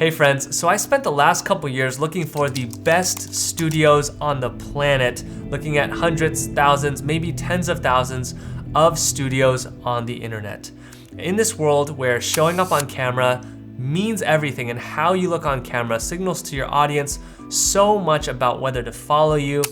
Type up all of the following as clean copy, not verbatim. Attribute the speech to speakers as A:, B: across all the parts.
A: Hey friends, so I spent the last couple years looking for the best studios on the planet, looking at hundreds, thousands, maybe tens of thousands of studios on the internet. In this world where showing up on camera means everything and how you look on camera signals to your audience so much about whether to follow you,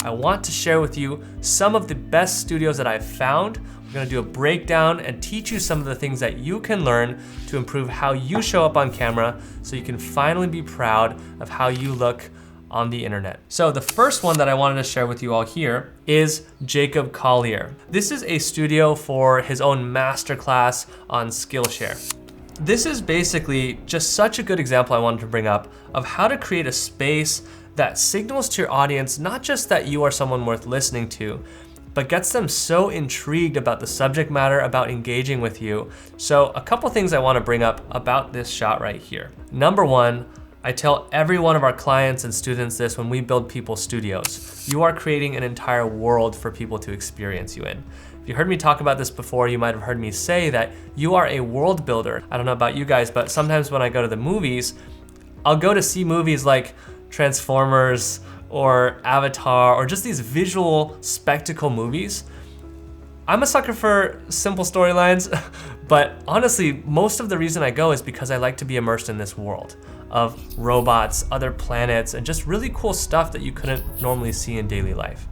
A: I want to share with you some of the best studios that I've found. We're gonna do a breakdown and teach you some of the things that you can learn to improve how you show up on camera so you can finally be proud of how you look on the internet. So the first one that I wanted to share with you all here is Jacob Collier. This is a studio for his own masterclass on Skillshare. This is basically just such a good example I wanted to bring up of how to create a space that signals to your audience not just that you are someone worth listening to, but gets them so intrigued about the subject matter, about engaging with you. So a couple things I wanna bring up about this shot right here. Number one, I tell every one of our clients and students this when we build people's studios. You are creating an entire world for people to experience you in. If you heard me talk about this before, you might have heard me say that you are a world builder. I don't know about you guys, but sometimes when I go to the movies, I'll go to see movies like Transformers or Avatar or just these visual spectacle movies. I'm a sucker for simple storylines, but honestly, most of the reason I go is because I like to be immersed in this world of robots, other planets, and just really cool stuff that you couldn't normally see in daily life.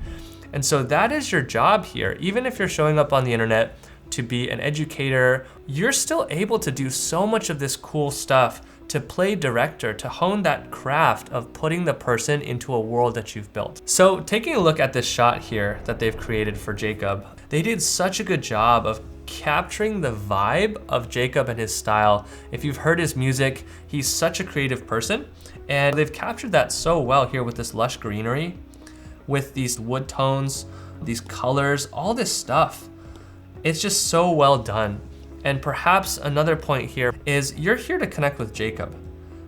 A: And so that is your job here. Even if you're showing up on the internet to be an educator, you're still able to do so much of this cool stuff, to play director, to hone that craft of putting the person into a world that you've built. So taking a look at this shot here that they've created for Jacob, they did such a good job of capturing the vibe of Jacob and his style. If you've heard his music, he's such a creative person, and they've captured that so well here with this lush greenery, with these wood tones, these colors, all this stuff. It's just so well done. And perhaps another point here is you're here to connect with Jacob,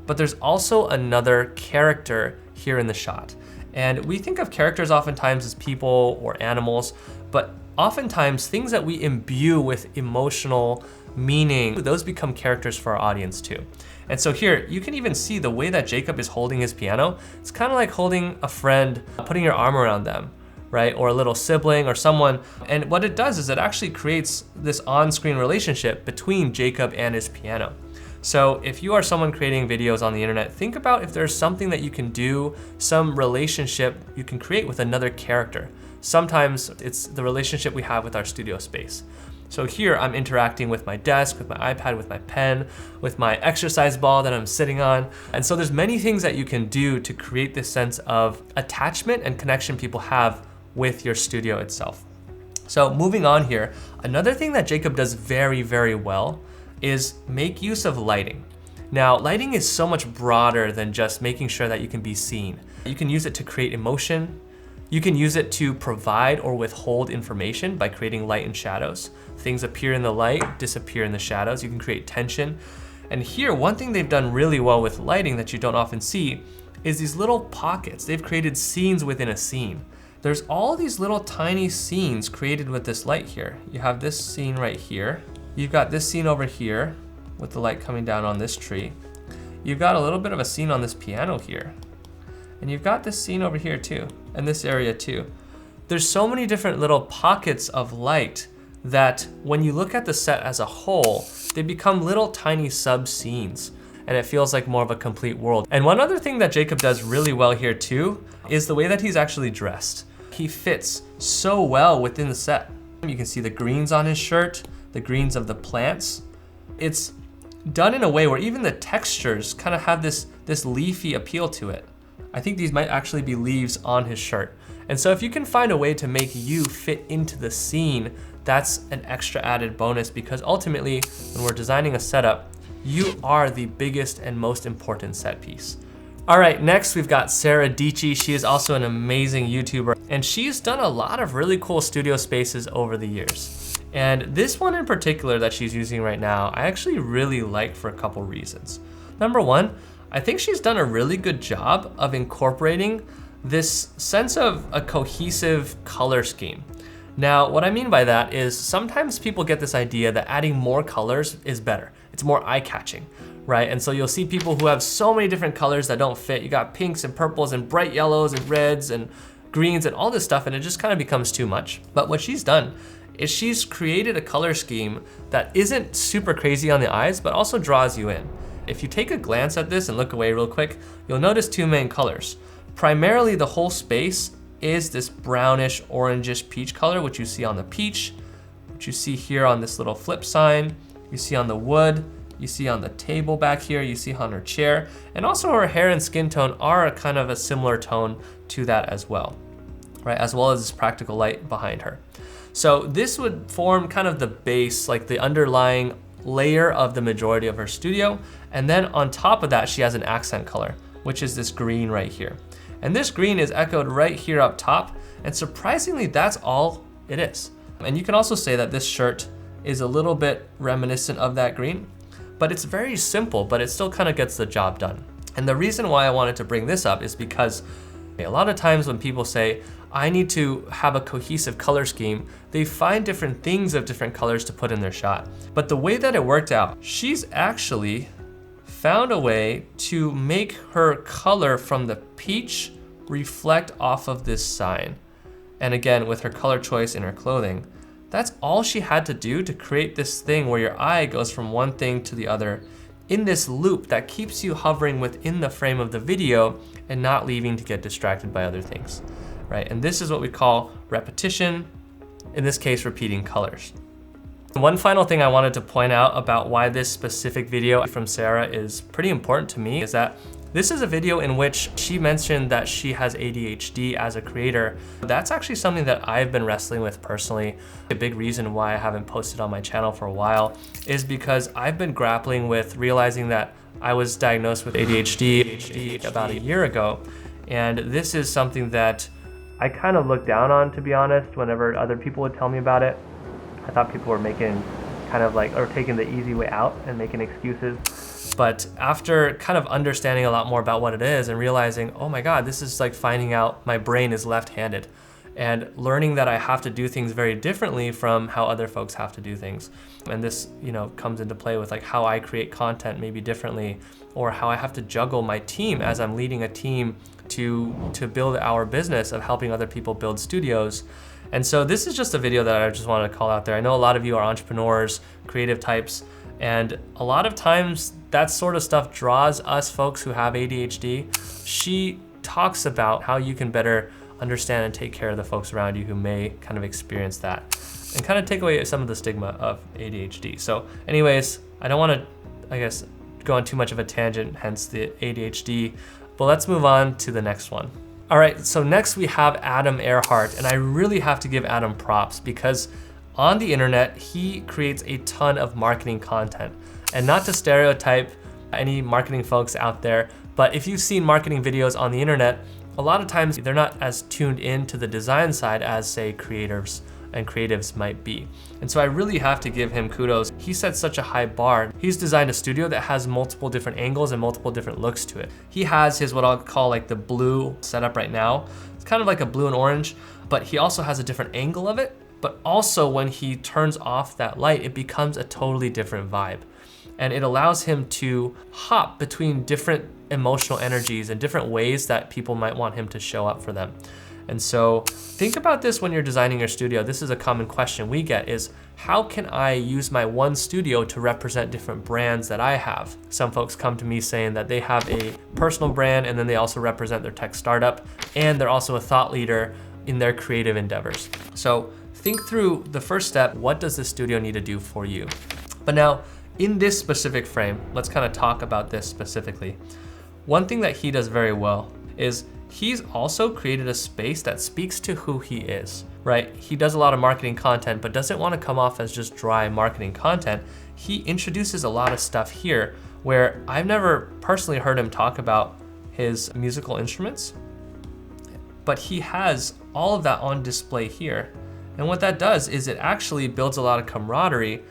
A: but there's also another character here in the shot. And we think of characters oftentimes as people or animals, but oftentimes things that we imbue with emotional meaning, those become characters for our audience too. And so here, you can even see the way that Jacob is holding his piano. It's kind of like holding a friend, putting your arm around them, right? Or a little sibling or someone. And what it does is it actually creates this on-screen relationship between Jacob and his piano. So if you are someone creating videos on the internet, think about if there's something that you can do, some relationship you can create with another character. Sometimes it's the relationship we have with our studio space. So here I'm interacting with my desk, with my iPad, with my pen, with my exercise ball that I'm sitting on. And so there's many things that you can do to create this sense of attachment and connection people have with your studio itself. So moving on here, another thing that Jacob does very, very well is make use of lighting. Now, lighting is so much broader than just making sure that you can be seen. You can use it to create emotion. You can use it to provide or withhold information by creating light and shadows. Things appear in the light, disappear in the shadows. You can create tension. And here, one thing they've done really well with lighting that you don't often see is these little pockets. They've created scenes within a scene. There's all these little tiny scenes created with this light here. You have this scene right here. You've got this scene over here with the light coming down on this tree. You've got a little bit of a scene on this piano here. And you've got this scene over here too, and this area too. There's so many different little pockets of light that when you look at the set as a whole, they become little tiny sub-scenes, and it feels like more of a complete world. And one other thing that Jacob does really well here too is the way that he's actually dressed. He fits so well within the set. You can see the greens on his shirt, the greens of the plants. It's done in a way where even the textures kind of have this leafy appeal to it. I think these might actually be leaves on his shirt. And so if you can find a way to make you fit into the scene, that's an extra added bonus, because ultimately when we're designing a setup, you are the biggest and most important set piece. All right, next we've got Sarah Dici. She is also an amazing YouTuber, and she's done a lot of really cool studio spaces over the years. And this one in particular that she's using right now, I actually really like for a couple reasons. Number one, I think she's done a really good job of incorporating this sense of a cohesive color scheme. Now, what I mean by that is sometimes people get this idea that adding more colors is better. It's more eye-catching, right? And so you'll see people who have so many different colors that don't fit. You got pinks and purples and bright yellows and reds and greens and all this stuff, and it just kind of becomes too much. But what she's done is she's created a color scheme that isn't super crazy on the eyes, but also draws you in. If you take a glance at this and look away real quick, you'll notice two main colors. Primarily, the whole space is this brownish, orangish peach color, which you see on the peach, which you see here on this little flip sign, you see on the wood, you see on the table back here, you see on her chair, and also her hair and skin tone are kind of a similar tone to that as well, right? As well as this practical light behind her. So this would form kind of the base, like the underlying layer of the majority of her studio. And then on top of that, she has an accent color, which is this green right here. And this green is echoed right here up top. And surprisingly, that's all it is. And you can also say that this shirt is a little bit reminiscent of that green, but it's very simple, but it still kind of gets the job done. And the reason why I wanted to bring this up is because a lot of times when people say, I need to have a cohesive color scheme, they find different things of different colors to put in their shot. But the way that it worked out, she's actually found a way to make her color from the peach reflect off of this sign. And again, with her color choice in her clothing, that's all she had to do to create this thing where your eye goes from one thing to the other in this loop that keeps you hovering within the frame of the video and not leaving to get distracted by other things, right? And this is what we call repetition, in this case, repeating colors. One final thing I wanted to point out about why this specific video from Sarah is pretty important to me is that this is a video in which she mentioned that she has ADHD as a creator. That's actually something that I've been wrestling with personally. A big reason why I haven't posted on my channel for a while is because I've been grappling with realizing that I was diagnosed with ADHD about a year ago. And this is something that I kind of looked down on, to be honest, whenever other people would tell me about it. I thought people were making kind of like, or taking the easy way out and making excuses. But after kind of understanding a lot more about what it is and realizing, oh my God, this is like finding out my brain is left-handed and learning that I have to do things very differently from how other folks have to do things. And this, comes into play with like how I create content maybe differently, or how I have to juggle my team as I'm leading a team to build our business of helping other people build studios. And so this is just a video that I just wanted to call out there. I know a lot of you are entrepreneurs, creative types, and a lot of times that sort of stuff draws us folks who have ADHD. She talks about how you can better understand and take care of the folks around you who may kind of experience that and kind of take away some of the stigma of ADHD. So anyways, I don't want to, go on too much of a tangent, hence the ADHD, but let's move on to the next one. All right, so next we have Adam Earhart, and I really have to give Adam props because on the internet, he creates a ton of marketing content. And not to stereotype any marketing folks out there, but if you've seen marketing videos on the internet, a lot of times they're not as tuned in to the design side as, say, creators and creatives might be. And so I really have to give him kudos. He set such a high bar. He's designed a studio that has multiple different angles and multiple different looks to it. He has his what I'll call like the blue setup right now. It's kind of like a blue and orange, but he also has a different angle of it. But also when he turns off that light, it becomes a totally different vibe. And it allows him to hop between different emotional energies and different ways that people might want him to show up for them. And so think about this when you're designing your studio. This is a common question we get is, how can I use my one studio to represent different brands that I have? Some folks come to me saying that they have a personal brand and then they also represent their tech startup and they're also a thought leader in their creative endeavors. So think through the first step, what does this studio need to do for you? But now, in this specific frame, let's kind of talk about this specifically. One thing that he does very well is he's also created a space that speaks to who he is, right? He does a lot of marketing content, but doesn't want to come off as just dry marketing content. He introduces a lot of stuff here where I've never personally heard him talk about his musical instruments, but he has all of that on display here. And what that does is it actually builds a lot of camaraderie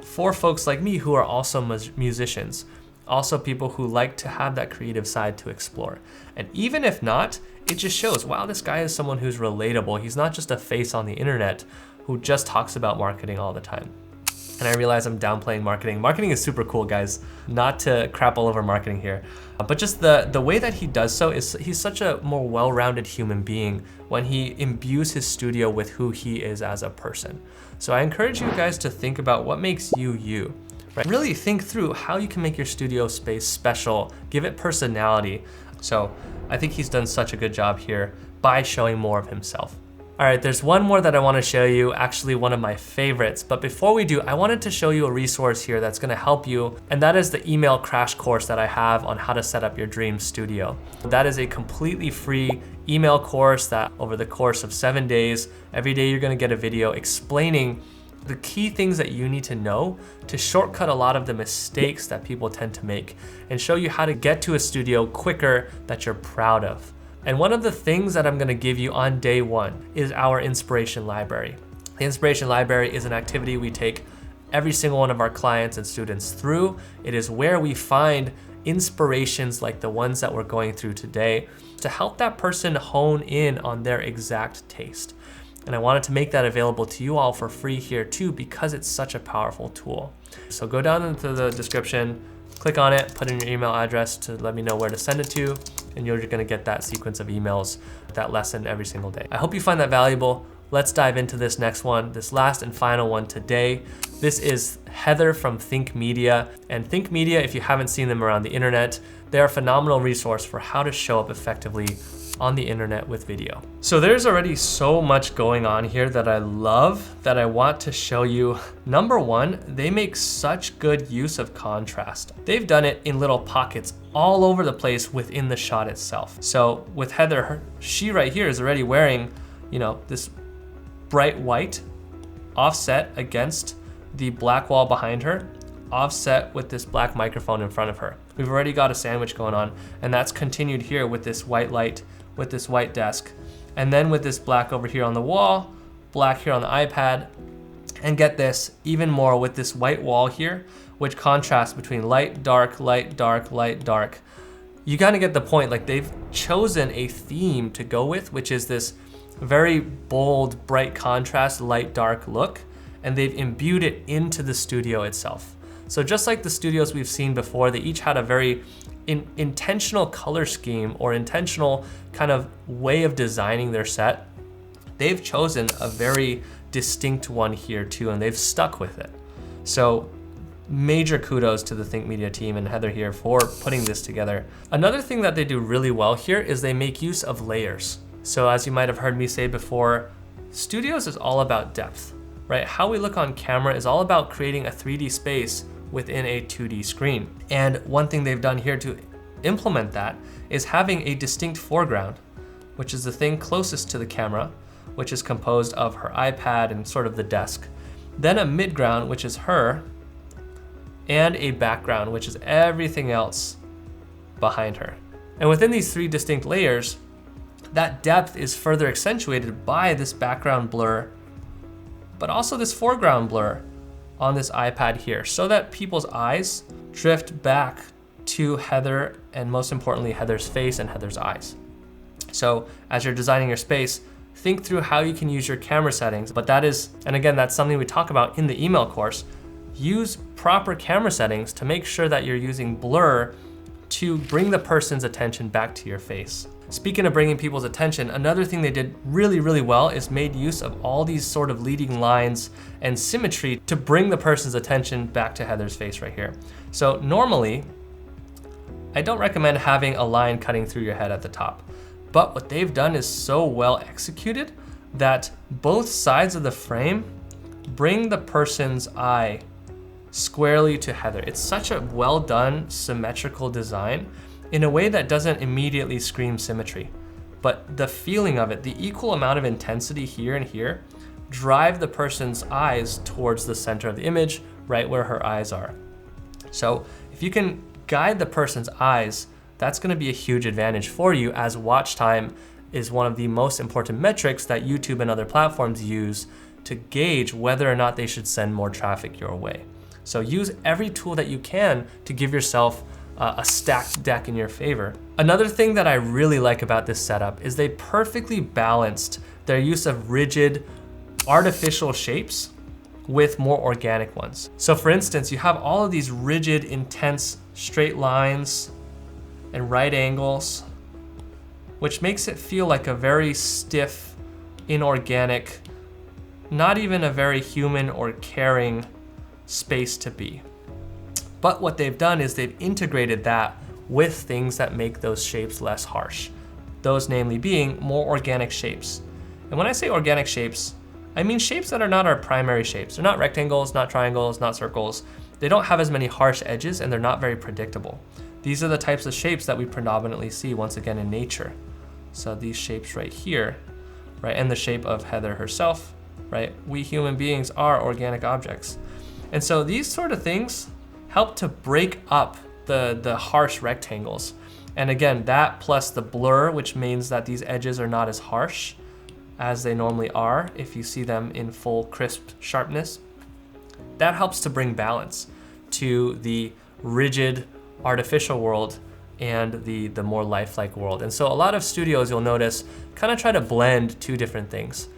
A: for folks like me who are also musicians, also people who like to have that creative side to explore. And even if not, it just shows, wow, this guy is someone who's relatable. He's not just a face on the internet who just talks about marketing all the time. And I realize I'm downplaying marketing. Marketing is super cool, guys. Not to crap all over marketing here, but just the way that he does so is he's such a more well-rounded human being when he imbues his studio with who he is as a person. So I encourage you guys to think about what makes you you. Right? Really think through how you can make your studio space special, give it personality. So I think he's done such a good job here by showing more of himself. All right, there's one more that I want to show you, actually one of my favorites. But before we do, I wanted to show you a resource here that's going to help you, and that is the email crash course that I have on how to set up your dream studio. That is a completely free email course that over the course of 7 days, every day you're going to get a video explaining the key things that you need to know to shortcut a lot of the mistakes that people tend to make and show you how to get to a studio quicker that you're proud of. And one of the things that I'm gonna give you on day one is our inspiration library. The inspiration library is an activity we take every single one of our clients and students through. It is where we find inspirations like the ones that we're going through today to help that person hone in on their exact taste. And I wanted to make that available to you all for free here too, because it's such a powerful tool. So go down into the description, click on it, put in your email address to let me know where to send it to, and you're gonna get that sequence of emails, that lesson every single day. I hope you find that valuable. Let's dive into this next one, this last and final one today. This is Heather from Think Media. And Think Media, if you haven't seen them around the internet, they're a phenomenal resource for how to show up effectively on the internet with video. So there's already so much going on here that I love, that I want to show you. Number one, they make such good use of contrast. They've done it in little pockets all over the place within the shot itself. So with Heather, she right here is already wearing, you know, this bright white offset against the black wall behind her, offset with this black microphone in front of her. We've already got a sandwich going on, and that's continued here with this white light, with this white desk, and then with this black over here on the wall, black here on the iPad, and get this, even more with this white wall here, which contrasts between light, dark, light, dark, light, dark. You kind of get the point, like they've chosen a theme to go with, which is this very bold, bright contrast, light, dark look, and they've imbued it into the studio itself. So just like the studios we've seen before, they each had a very intentional color scheme or intentional kind of way of designing their set. They've chosen a very distinct one here too, and they've stuck with it. So major kudos to the Think Media team and Heather here for putting this together. Another thing that they do really well here is they make use of layers. So as you might have heard me say before, studios is all about depth, right? How we look on camera is all about creating a 3D space within a 2D screen. And one thing they've done here to implement that is having a distinct foreground, which is the thing closest to the camera, which is composed of her iPad and sort of the desk. Then a midground, which is her, and a background, which is everything else behind her. And within these three distinct layers, that depth is further accentuated by this background blur, but also this foreground blur on this iPad here, so that people's eyes drift back to Heather, and most importantly, Heather's face and Heather's eyes. So as you're designing your space, think through how you can use your camera settings, but that is, and again, that's something we talk about in the email course, use proper camera settings to make sure that you're using blur to bring the person's attention back to your face. Speaking of bringing people's attention, another thing they did really, really well is made use of all these sort of leading lines and symmetry to bring the person's attention back to Heather's face right here. So normally, I don't recommend having a line cutting through your head at the top, but what they've done is so well executed that both sides of the frame bring the person's eye squarely to Heather. It's such a well done, symmetrical design in a way that doesn't immediately scream symmetry. But the feeling of it, the equal amount of intensity here and here, drive the person's eyes towards the center of the image, right where her eyes are. So if you can guide the person's eyes, that's gonna be a huge advantage for you, as watch time is one of the most important metrics that YouTube and other platforms use to gauge whether or not they should send more traffic your way. So use every tool that you can to give yourself a stacked deck in your favor. Another thing that I really like about this setup is they perfectly balanced their use of rigid, artificial shapes with more organic ones. So for instance, you have all of these rigid, intense straight lines and right angles, which makes it feel like a very stiff, inorganic, not even a very human or caring space to be. But what they've done is they've integrated that with things that make those shapes less harsh. Those namely being more organic shapes. And when I say organic shapes, I mean shapes that are not our primary shapes. They're not rectangles, not triangles, not circles. They don't have as many harsh edges and they're not very predictable. These are the types of shapes that we predominantly see once again in nature. So these shapes right here, right, and the shape of Heather herself, right? We human beings are organic objects. And so these sort of things help to break up the harsh rectangles. And again, that plus the blur, which means that these edges are not as harsh as they normally are if you see them in full crisp sharpness. That helps to bring balance to the rigid artificial world and the more lifelike world. And so a lot of studios, you'll notice, kind of try to blend two different things.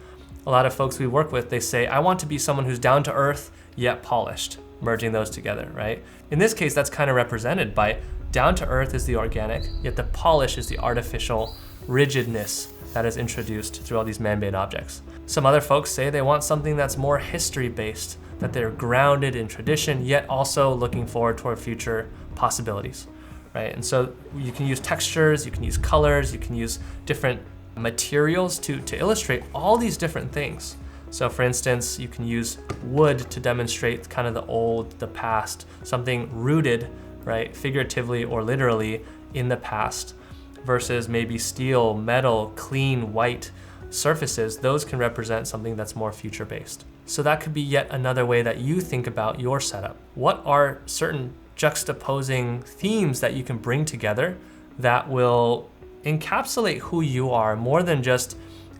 A: A lot of folks we work with, they say, I want to be someone who's down to earth yet polished, merging those together, right? In this case, that's kind of represented by down to earth is the organic, yet the polish is the artificial rigidness that is introduced through all these man-made objects. Some other folks say they want something that's more history-based, that they're grounded in tradition, yet also looking forward toward future possibilities, right? And so you can use textures, you can use colors, you can use different materials to illustrate all these different things. So for instance, you can use wood to demonstrate kind of the old, the past, something rooted, right, figuratively or literally in the past, versus maybe steel, metal, clean, white surfaces. Those can represent something that's more future-based. So that could be yet another way that you think about your setup. What are certain juxtaposing themes that you can bring together that will encapsulate who you are more than just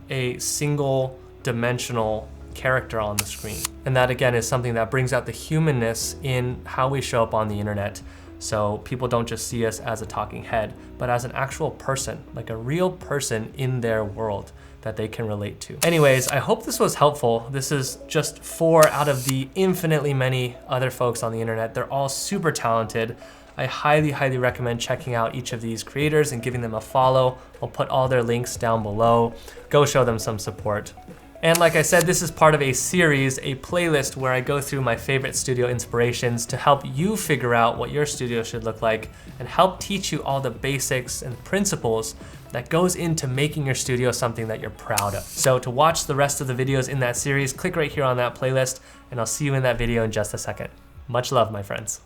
A: a single dimensional character on the screen? And that again is something that brings out the humanness in how we show up on the internet. So people don't just see us as a talking head, but as an actual person, like a real person in their world that they can relate to. Anyways, I hope this was helpful. This is just 4 out of the infinitely many other folks on the internet. They're all super talented. I highly, highly recommend checking out each of these creators and giving them a follow. I'll put all their links down below. Go show them some support. And like I said, this is part of a series, a playlist where I go through my favorite studio inspirations to help you figure out what your studio should look like and help teach you all the basics and principles that goes into making your studio something that you're proud of. So to watch the rest of the videos in that series, click right here on that playlist, and I'll see you in that video in just a second. Much love, my friends.